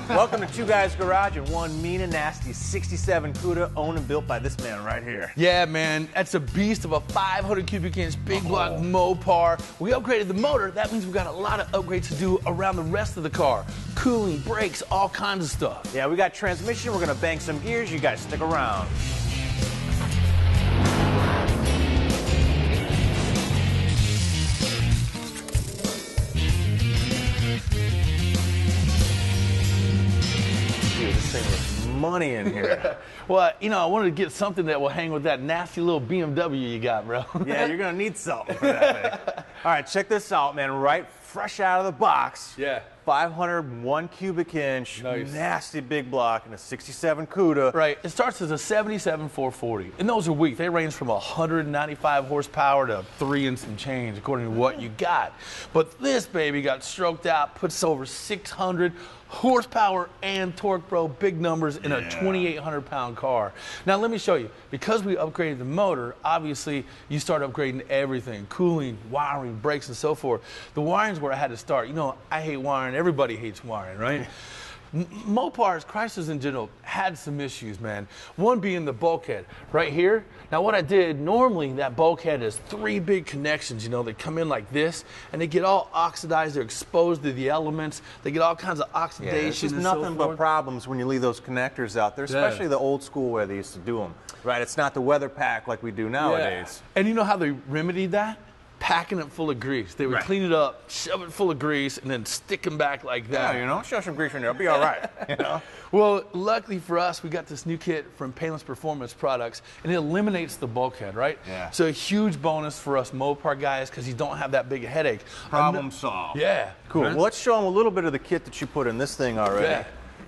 Welcome to Two Guys Garage and one mean and nasty 67 Cuda, owned and built by this man right here. Yeah, man, that's a beast of a 500 cubic inch big block Mopar. We upgraded the motor. That means we've got a lot of upgrades to do around the rest of the car. Cooling, brakes, all kinds of stuff. Yeah, we got transmission. We're gonna bang some gears. You guys stick around. Money in here. Well, you know, I wanted to get something that will hang with that nasty little BMW you got, bro. Yeah, you're gonna need something for that thing. All right, check this out, man. Right fresh out of the box. Yeah. 501 cubic inch, nice. Nasty big block, and a 67 Cuda. Right, it starts as a 77 440, and those are weak. They range from 195 horsepower to 3 and some change, according to what you got. But this baby got stroked out, puts over 600 horsepower and torque, bro. Big numbers in a 2,800 pound car. Now let me show you. Because we upgraded the motor, obviously you start upgrading everything: cooling, wiring, brakes, and so forth. The wiring's where I had to start. You know, I hate wiring. Everybody hates wiring, right? Mopars, Chryslers in general, had some issues, man. One being the bulkhead right here. Now what I did, normally that bulkhead is 3 big connections, you know, they come in like this and they get all oxidized, they're exposed to the elements, they get all kinds of oxidation. Yeah, it's just nothing but problems when you leave those connectors out there, especially the old school way they used to do them. Right, it's not the weather pack like we do nowadays. Yeah. And you know how they remedied that? Packing it full of grease. They would clean it up, shove it full of grease, and then stick them back like that. Yeah, you know, shove some grease in there, it'll be all right. You know? Well, luckily for us, we got this new kit from Painless Performance Products, and it eliminates the bulkhead, right? Yeah. So a huge bonus for us Mopar guys, because you don't have that big a headache. Problem solved. Yeah. Cool. Right? Well, let's show them a little bit of the kit that you put in this thing already. Yeah.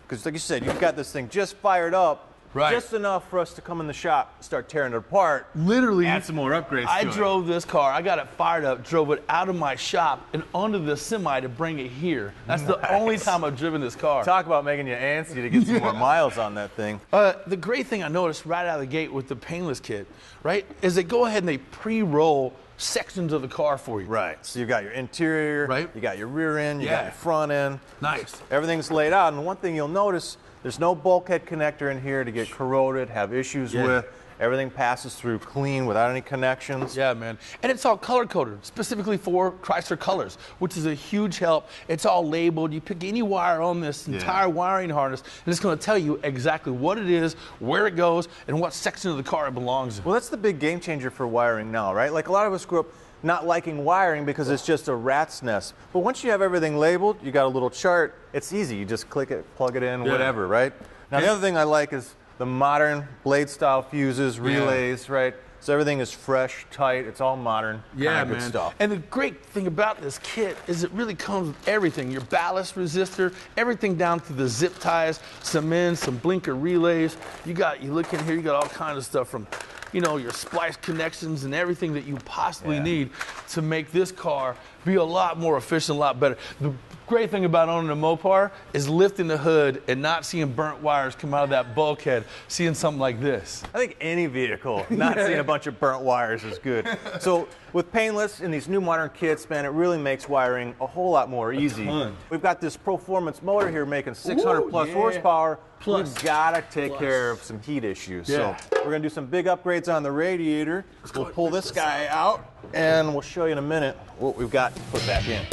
Because like you said, you've got this thing just fired up. Right. Just enough for us to come in the shop, start tearing it apart. Literally, add some more upgrades I to it. drove this car, I got it fired up, drove it out of my shop and onto the semi to bring it here. That's the only time I've driven this car. Talk about making you antsy to get some more miles on that thing. The great thing I noticed right out of the gate with the painless kit, right, is they go ahead and they pre-roll sections of the car for you. Right. So you've got your interior, you got your rear end, you got your front end. Nice. Everything's laid out. And one thing you'll notice, there's no bulkhead connector in here to get corroded, have issues with. Everything passes through clean without any connections. Yeah, man. And it's all color-coded, specifically for Chrysler colors, which is a huge help. It's all labeled. You pick any wire on this entire wiring harness, and it's going to tell you exactly what it is, where it goes, and what section of the car it belongs in. Well, that's the big game changer for wiring now, right? Like a lot of us grew up not liking wiring because it's just a rat's nest. But once you have everything labeled, you got a little chart, it's easy. You just click it, plug it in, whatever, right? Now, the other thing I like is the modern blade-style fuses, relays, right? So everything is fresh, tight, it's all modern, good stuff. And the great thing about this kit is it really comes with everything. Your ballast resistor, everything down to the zip ties, some ends, some blinker relays. You look in here, you got all kinds of stuff from, you know, your splice connections and everything that you possibly need to make this car be a lot more efficient, a lot better. The great thing about owning a Mopar is lifting the hood and not seeing burnt wires come out of that bulkhead, seeing something like this. I think any vehicle, not seeing a bunch of burnt wires is good. So with painless and these new modern kits, man, it really makes wiring a whole lot more easy. We've got this performance motor here making 600 plus horsepower. We've got to take care of some heat issues. So we're going to do some big upgrades on the radiator. We'll pull this guy out and we'll show you in a minute what we've got to put back in.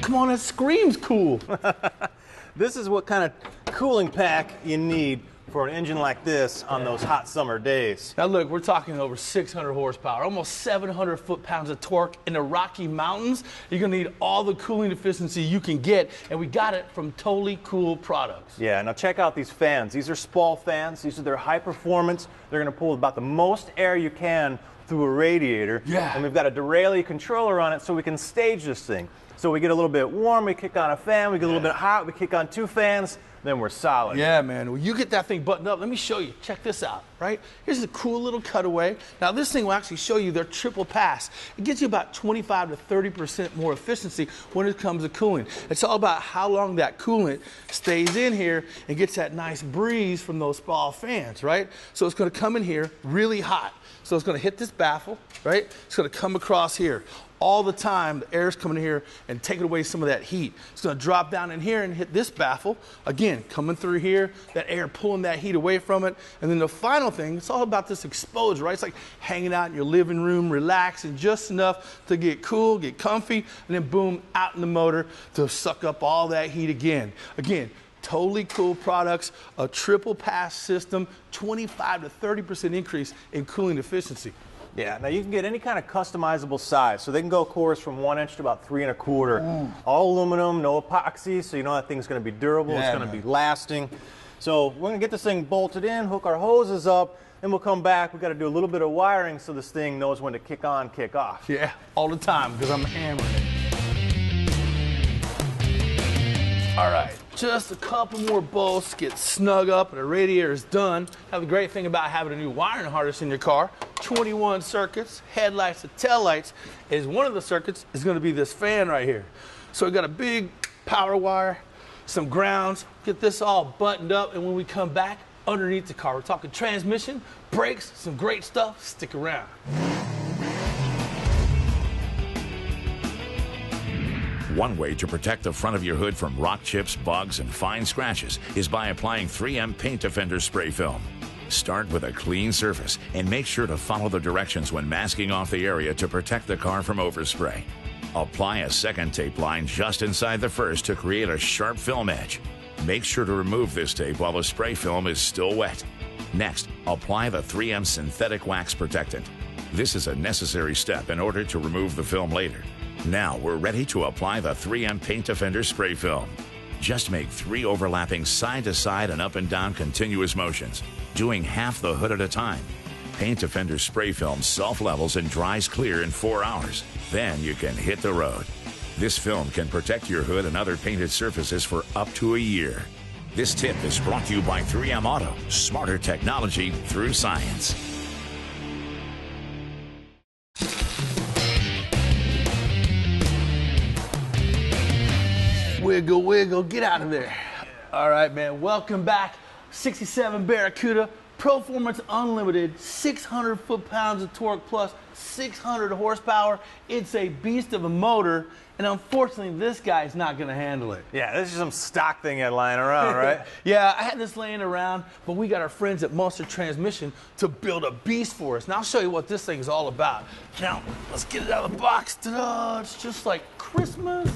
Come on, it screams cool. This is what kind of cooling pack you need for an engine like this on those hot summer days. Now look, we're talking over 600 horsepower, almost 700 foot-pounds of torque in the Rocky Mountains. You're gonna need all the cooling efficiency you can get, and we got it from Totally Cool Products. Yeah, now check out these fans. These are Spall fans. These are their high performance. They're gonna pull about the most air you can through a radiator. Yeah. And we've got a derailleur controller on it so we can stage this thing. So we get a little bit warm, we kick on a fan, we get a little bit hot, we kick on 2 fans, then we're solid. Yeah, man. Well, you get that thing buttoned up. Let me show you. Check this out. right? Here's a cool little cutaway. Now this thing will actually show you their triple pass. It gives you about 25 to 30% more efficiency when it comes to cooling. It's all about how long that coolant stays in here and gets that nice breeze from those ball fans, right? So it's gonna come in here really hot. So it's gonna hit this baffle, right? It's gonna come across here. All the time, the air is coming in here and taking away some of that heat. It's gonna drop down in here and hit this baffle. Again, coming through here, that air pulling that heat away from it. And then the final thing, it's all about this exposure, right? It's like hanging out in your living room, relaxing just enough to get cool, get comfy, and then boom, out in the motor to suck up all that heat again. Again, totally cool products, a triple pass system, 25 to 30% increase in cooling efficiency. Yeah, now you can get any kind of customizable size. So they can go, of course, from 1 inch to about 3 1/4. All aluminum, no epoxy, so you know that thing's gonna be durable, it's gonna be lasting. So we're gonna get this thing bolted in, hook our hoses up, and we'll come back. We gotta do a little bit of wiring so this thing knows when to kick on, kick off. Yeah, all the time, because I'm hammering it. All right, just a couple more bolts, get snug up, and the radiator is done. Now the great thing about having a new wiring harness in your car, 21 circuits, headlights to taillights, is one of the circuits is gonna be this fan right here. So we got a big power wire, some grounds, get this all buttoned up, and when we come back underneath the car, we're talking transmission, brakes, some great stuff. Stick around. One way to protect the front of your hood from rock chips, bugs, and fine scratches is by applying 3M Paint Defender Spray Film. Start with a clean surface and make sure to follow the directions when masking off the area to protect the car from overspray. Apply a second tape line just inside the first to create a sharp film edge. Make sure to remove this tape while the spray film is still wet. Next, apply the 3M Synthetic Wax Protectant. This is a necessary step in order to remove the film later. Now we're ready to apply the 3M Paint Defender Spray Film. Just make 3 overlapping side-to-side and up and down continuous motions, doing half the hood at a time. Paint Defender Spray Film self-levels and dries clear in 4 hours. Then you can hit the road. This film can protect your hood and other painted surfaces for up to a year. This tip is brought to you by 3M Auto. Smarter technology through science. Wiggle, wiggle, get out of there. All right, man, welcome back. 67 Barracuda, Performance Unlimited, 600 foot-pounds of torque plus 600 horsepower. It's a beast of a motor, and unfortunately, this guy's not gonna handle it. Yeah, this is some stock thing you had lying around, right? Yeah, I had this laying around, but we got our friends at Monster Transmission to build a beast for us. Now I'll show you what this thing is all about. Now, let's get it out of the box. Ta-da! It's just like Christmas.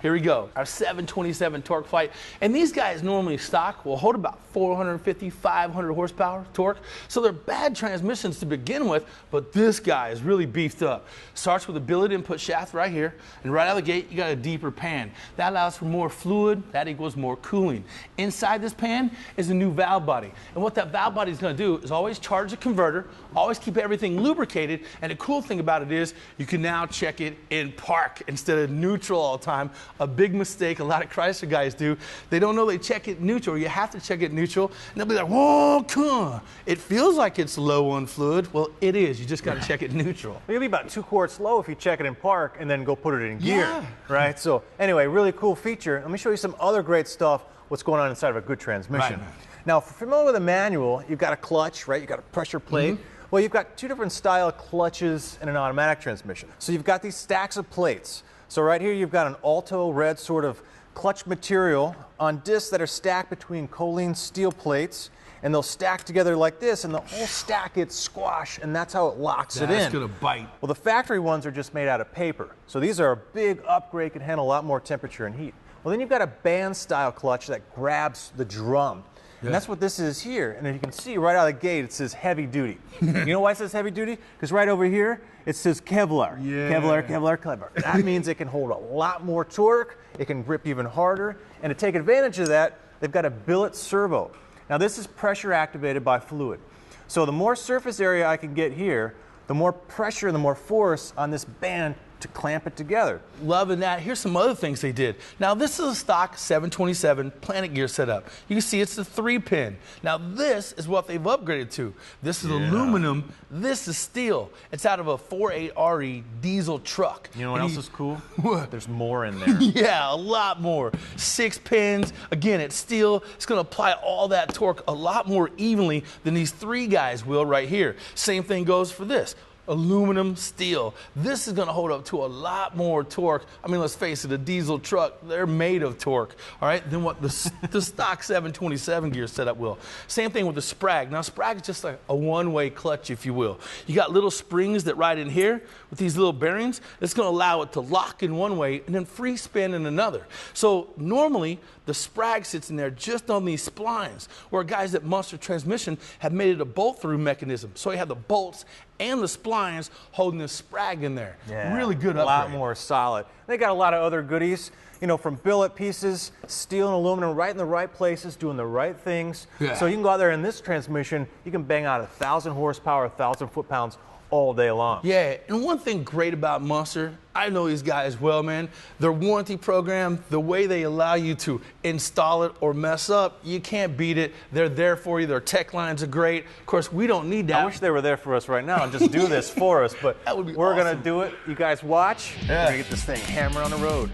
Here we go, our 727 Torqueflite. And these guys normally stock will hold about 450, 500 horsepower torque. So they're bad transmissions to begin with, but this guy is really beefed up. Starts with a billet input shaft right here, and right out of the gate, you got a deeper pan. That allows for more fluid, that equals more cooling. Inside this pan is a new valve body. And what that valve body is gonna do is always charge the converter, always keep everything lubricated, and the cool thing about it is you can now check it in park instead of neutral all the time. A big mistake a lot of Chrysler guys do. They don't know they check it neutral. You have to check it neutral, and they'll be like, whoa, come on. It feels like it's low on fluid. Well, it is. You just got to check it neutral. It'll be about 2 quarts low if you check it in park and then go put it in gear, right? So anyway, really cool feature. Let me show you some other great stuff, what's going on inside of a good transmission. Right. Now, if you're familiar with a manual, you've got a clutch, right? You've got a pressure plate. Well, you've got 2 different style clutches in an automatic transmission. So you've got these stacks of plates. So right here you've got an Alto red sort of clutch material on discs that are stacked between choline steel plates, and they'll stack together like this, and the whole stack gets squashed, and that's how it locks it in. That's gonna bite. Well, the factory ones are just made out of paper. So these are a big upgrade, can handle a lot more temperature and heat. Well, then you've got a band style clutch that grabs the drum. And that's what this is here. And as you can see right out of the gate, it says heavy duty. You know why it says heavy duty? Because right over here, it says Kevlar. Kevlar, Kevlar, Kevlar. That means it can hold a lot more torque, it can grip even harder, and to take advantage of that, they've got a Billet Servo. Now this is pressure activated by fluid. So the more surface area I can get here, the more pressure and the more force on this band to clamp it together. Loving that. Here's some other things they did. Now, this is a stock 727 Planet Gear setup. You can see it's the 3-pin. Now, this is what they've upgraded to. This is aluminum. This is steel. It's out of a 4.8 RE diesel truck. You know what else is cool? What? There's more in there. Yeah, a lot more. 6 pins. Again, it's steel. It's going to apply all that torque a lot more evenly than these 3 guys will right here. Same thing goes for this. Aluminum, steel. This is going to hold up to a lot more torque. I mean, let's face it, a diesel truck, they're made of torque, all right, than what the stock 727 gear setup will. Same thing with the Sprag. Now, Sprag is just like a one-way clutch, if you will. You got little springs that ride in here with these little bearings. It's going to allow it to lock in one way and then free spin in another. So normally, the Sprag sits in there just on these splines, where guys at Monster Transmission have made it a bolt-through mechanism. So you have the bolts and the splines holding the Sprag in there. Yeah, really good upgrade. A lot more solid. They got a lot of other goodies, you know, from billet pieces, steel and aluminum, right in the right places, doing the right things. Yeah. So you can go out there in this transmission, you can bang out 1,000 horsepower, 1,000 foot-pounds all day long. Yeah, and one thing great about Monster, I know these guys well, man. Their warranty program, the way they allow you to install it or mess up, you can't beat it. They're there for you. Their tech lines are great. Of course, we don't need that. I wish they were there for us right now and just do this for us, but that would be we're awesome. going to do it. You guys watch. Yeah. We're going to get this thing hammered on the road.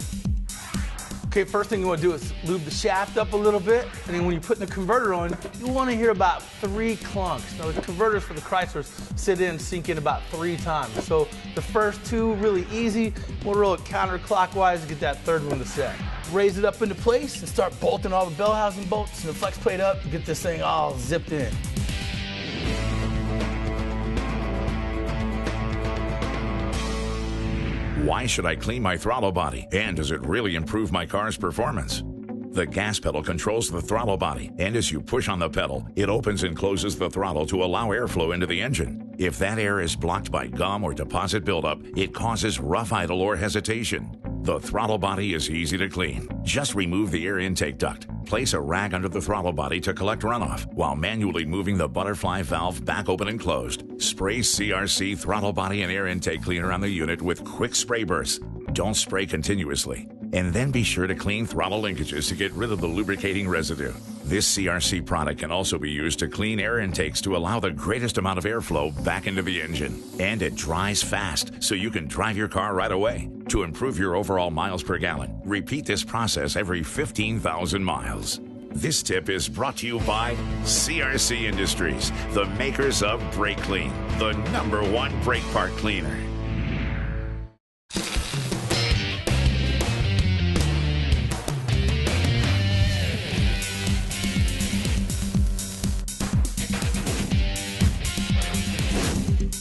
Okay, first thing you want to do is lube the shaft up a little bit, and then when you're putting the converter on, you want to hear about 3 clunks. Now, the converters for the Chryslers sink in about 3 times. So the first 2 really easy. We'll roll it counterclockwise to get that 3rd one to set. Raise it up into place and start bolting all the bell housing bolts and the flex plate up to get this thing all zipped in. Why should I clean my throttle body? And does it really improve my car's performance? The gas pedal controls the throttle body, and as you push on the pedal, it opens and closes the throttle to allow airflow into the engine. If that air is blocked by gum or deposit buildup, it causes rough idle or hesitation. The throttle body is easy to clean. Just remove the air intake duct. Place a rag under the throttle body to collect runoff while manually moving the butterfly valve back open and closed. Spray CRC throttle body and air intake cleaner on the unit with quick spray bursts. Don't spray continuously. And then be sure to clean throttle linkages to get rid of the lubricating residue. This CRC product can also be used to clean air intakes to allow the greatest amount of airflow back into the engine. And it dries fast, so you can drive your car right away. To improve your overall miles per gallon, repeat this process every 15,000 miles. This tip is brought to you by CRC Industries, the makers of Brake Clean, the #1 brake part cleaner.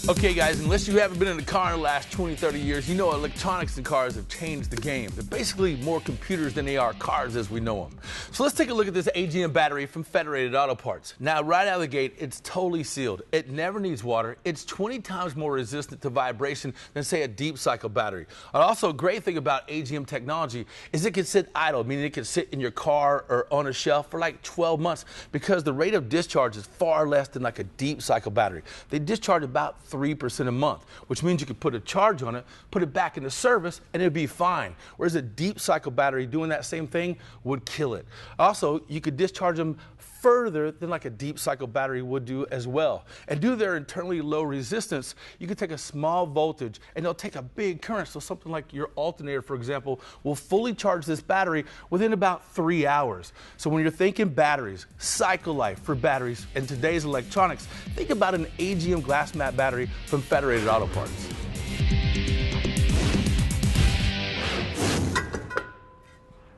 Okay, guys, unless you haven't been in a car in the last 20, 30 years, you know electronics in cars have changed the game. They're basically more computers than they are cars as we know them. So let's take a look at this Agm battery from Federated Auto Parts. Now, right out of the gate, it's totally sealed. It never needs water. It's 20 times more resistant to vibration than, say, a deep cycle battery. And also, a great thing about Agm technology is it can sit idle, meaning it can sit in your car or on a shelf for like 12 months because the rate of discharge is far less than like a deep cycle battery. They discharge about 3% a month, which means you could put a charge on it, put it back into service, and it'd be fine. Whereas a deep cycle battery doing that same thing would kill it. Also, you could discharge them further than like a deep cycle battery would do as well. And due to their internally low resistance, you can take a small voltage and they'll take a big current. So something like your alternator, for example, will fully charge this battery within about 3 hours. So when you're thinking batteries, cycle life for batteries, and today's electronics, think about an Agm glass mat battery from Federated Auto Parts.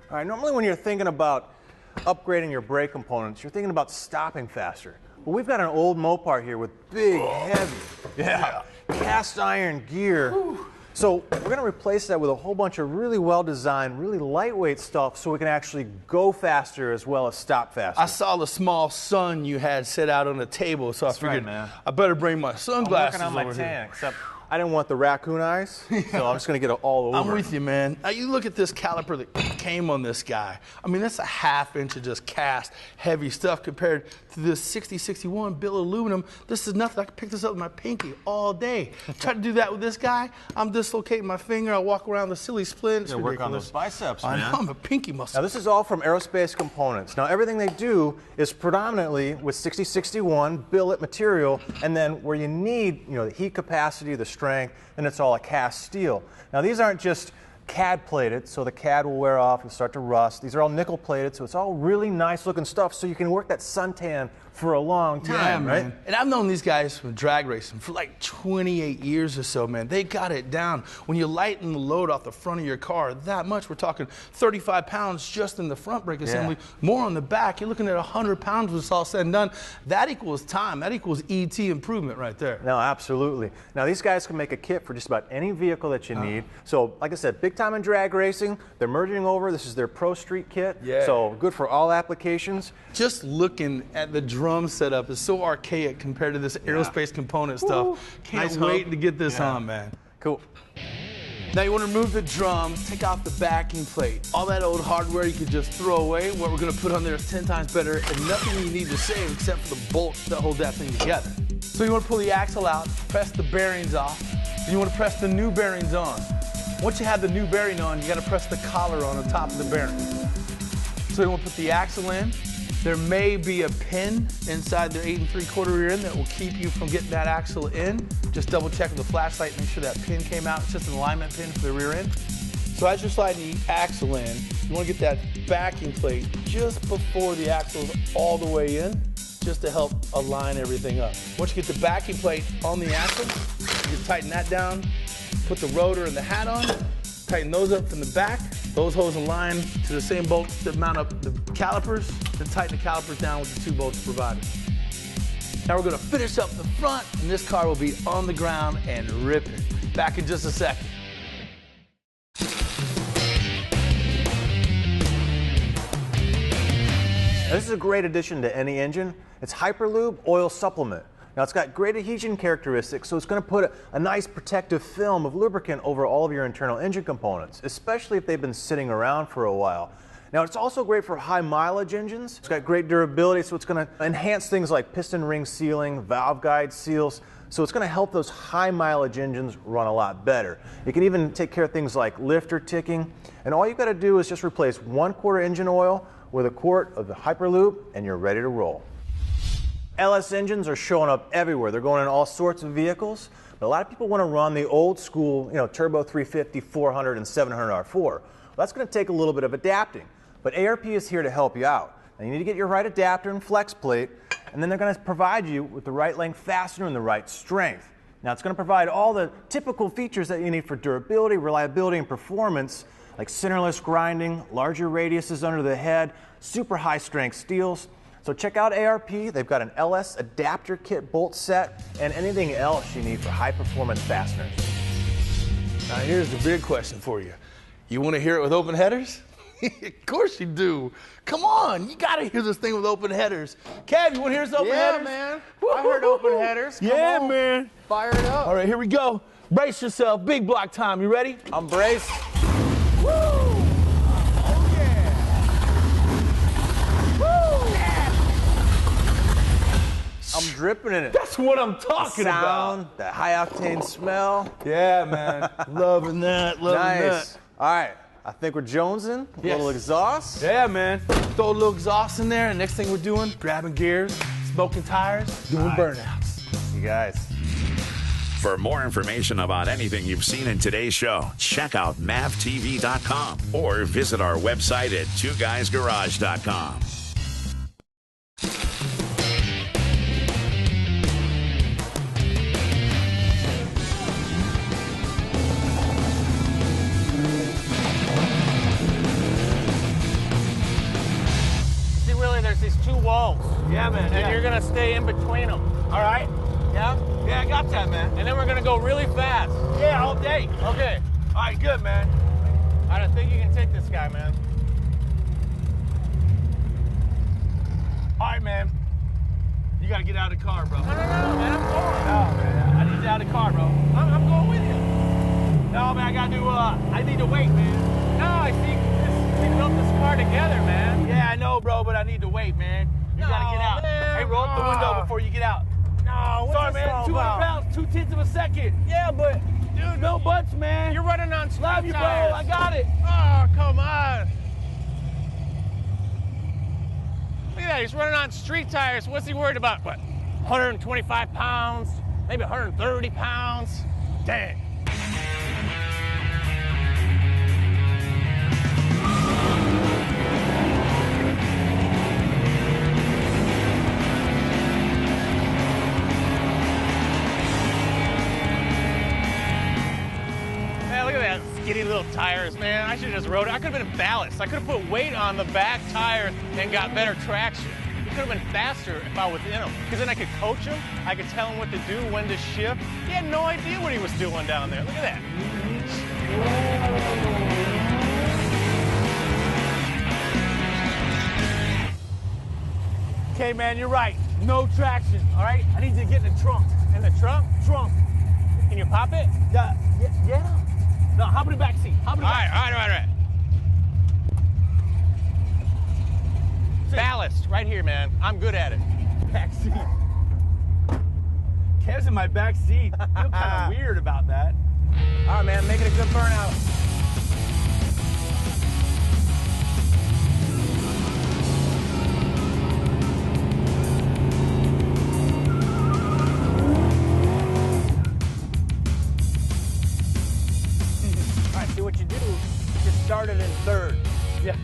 All right, normally when you're thinking about upgrading your brake components, you're thinking about stopping faster. But we've got an old Mopar here with big, heavy, cast iron gear. So we're going to replace that with a whole bunch of really well-designed, really lightweight stuff so we can actually go faster as well as stop faster. I saw the small sun you had set out on the table, so That's I figured right, man. I better bring my sunglasses I'm working on over my here. tan, except I didn't want the raccoon eyes, so I'm just going to get it all over. I'm with you, man. Now you look at this caliper came on this guy. I mean, that's a ½ inch of just cast heavy stuff compared to this 6061 billet aluminum. This is nothing. I can pick this up with my pinky all day. Try to do that with this guy, I'm dislocating my finger. I walk around the silly splint. It's ridiculous. Work on those biceps, man. I know, I'm a pinky muscle. Now, this is all from aerospace components. Now, everything they do is predominantly with 6061 billet material, and then where you need, the heat capacity, the strength, and it's all a cast steel. Now, these aren't just CAD plated, so the CAD will wear off and start to rust. These are all nickel plated, so it's all really nice looking stuff, so you can work that suntan for a long time, right? And I've known these guys from drag racing for like 28 years or so, man. They got it down. When you lighten the load off the front of your car that much, we're talking 35 pounds just in the front brake assembly, more on the back. You're looking at 100 pounds when it's all said and done. That equals time. That equals ET improvement right there. No, absolutely. Now, these guys can make a kit for just about any vehicle that you need. So, like I said, big time in drag racing. They're merging over. This is their Pro Street kit. So, good for all applications. Just looking at the drum setup is so archaic compared to this aerospace component stuff. Can't wait to get this on, man. Cool. Now you want to remove the drums, take off the backing plate. All that old hardware you could just throw away. What we're going to put on there is 10 times better, and nothing you need to save except for the bolts that hold that thing together. So you want to pull the axle out, press the bearings off, and you want to press the new bearings on. Once you have the new bearing on, you got to press the collar on the top of the bearing. So you want to put the axle in. There may be a pin inside the 8 3/4 rear end that will keep you from getting that axle in. Just double check with the flashlight, make sure that pin came out. It's just an alignment pin for the rear end. So as you're sliding the axle in, you want to get that backing plate just before the axle's all the way in, just to help align everything up. Once you get the backing plate on the axle, you tighten that down, put the rotor and the hat on, tighten those up from the back. Those holes align to the same bolts that mount up the calipers, then tighten the calipers down with the 2 bolts provided. Now we're gonna finish up the front, and this car will be on the ground and ripping. Back in just a second. This is a great addition to any engine. It's Hyperlube Oil Supplement. Now, it's got great adhesion characteristics, so it's going to put a nice protective film of lubricant over all of your internal engine components, especially if they've been sitting around for a while. Now, it's also great for high mileage engines. It's got great durability, so it's going to enhance things like piston ring sealing, valve guide seals, so it's going to help those high mileage engines run a lot better. You can even take care of things like lifter ticking, and all you've got to do is just replace 1/4 engine oil with 1/4 of the Hyperlube, and you're ready to roll. LS engines are showing up everywhere. They're going in all sorts of vehicles, but a lot of people want to run the old school, turbo 350, 400, and 700 R4. Well, that's going to take a little bit of adapting, but ARP is here to help you out. Now, you need to get your right adapter and flex plate, and then they're going to provide you with the right length fastener and the right strength. Now, it's going to provide all the typical features that you need for durability, reliability, and performance, like centerless grinding, larger radiuses under the head, super high strength steels. So check out ARP. They've got an LS adapter kit bolt set and anything else you need for high performance fasteners. Now here's the big question for you. You want to hear it with open headers? Of course you do. Come on, you got to hear this thing with open headers. Kev, you want to hear this open headers? Yeah, man. I heard open headers. Come on. Man. Fire it up. All right, here we go. Brace yourself. Big block time. You ready? I'm braced. Woo! I'm dripping in it. That's what I'm talking about. The high octane smell. Yeah, man. Loving that. Loving Nice. that. All right. I think we're jonesing. A little exhaust. Yeah, man. Throw a little exhaust in there, and next thing we're doing, grabbing gears, smoking tires, doing burnouts. You guys. For more information about anything you've seen in today's show, check out mavtv.com or visit our website at TwoGuysGarage.com. See, Willie, there's these 2 walls. Yeah, man. And you're going to stay in between them. All right. Yeah? Yeah, I got that, man. And then we're going to go really fast. Yeah, all day. Okay. All right, good, man. All right, I think you can take this guy, man. All right, man. You got to get out of the car, bro. No, man, I'm going. No, man. I need you out of the car, bro. I'm going with you. No, man, I need to wait, man. No, I see. We built this car together, man. Yeah, I know, bro, but I need to wait, man. You gotta get out. Man. Hey, roll up the window before you get out. No, what's Sorry, this man. all 200 about? pounds, 2/10 of a second. Yeah, but, dude, No buts, man. you're running on street Love you, bro. tires. I got it. Oh, come on. Look at that, he's running on street tires. What's he worried about? What, 125 pounds? Maybe 130 pounds? Dang. Man, look at that skinny little tires, man. I should have just rode it. I could have been in ballast. I could have put weight on the back tire and got better traction. It could have been faster if I was in him. Because then I could coach him. I could tell him what to do, when to shift. He had no idea what he was doing down there. Look at that. Okay, man, you're right. No traction, all right? I need you to get in the trunk. In the trunk? Trunk. Can you pop it? Yeah. No, hop in the back seat. Hop in the back All right. Ballast, right here, man. I'm good at it. back seat. Kev's in my back seat. I feel kind of weird about that. All right, man, make it a good burnout. All right, see what you do. Just start it in third. Yeah.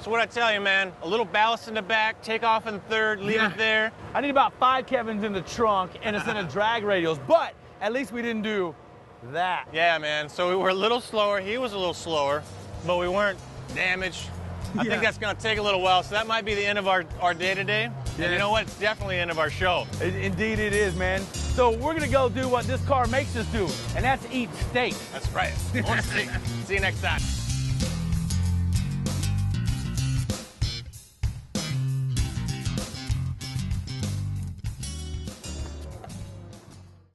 So what I tell you, man, a little ballast in the back, take off in third, leave it there. I need about 5 Kevins in the trunk and a set of drag radials, but at least we didn't do that. Yeah, man, so we were a little slower. He was a little slower, but we weren't damaged. I think that's gonna take a little while, so that might be the end of our day today. Yeah. And you know what? It's definitely the end of our show. Indeed it is, man. So we're gonna go do what this car makes us do, and that's eat steak. That's right. More steak. See you next time.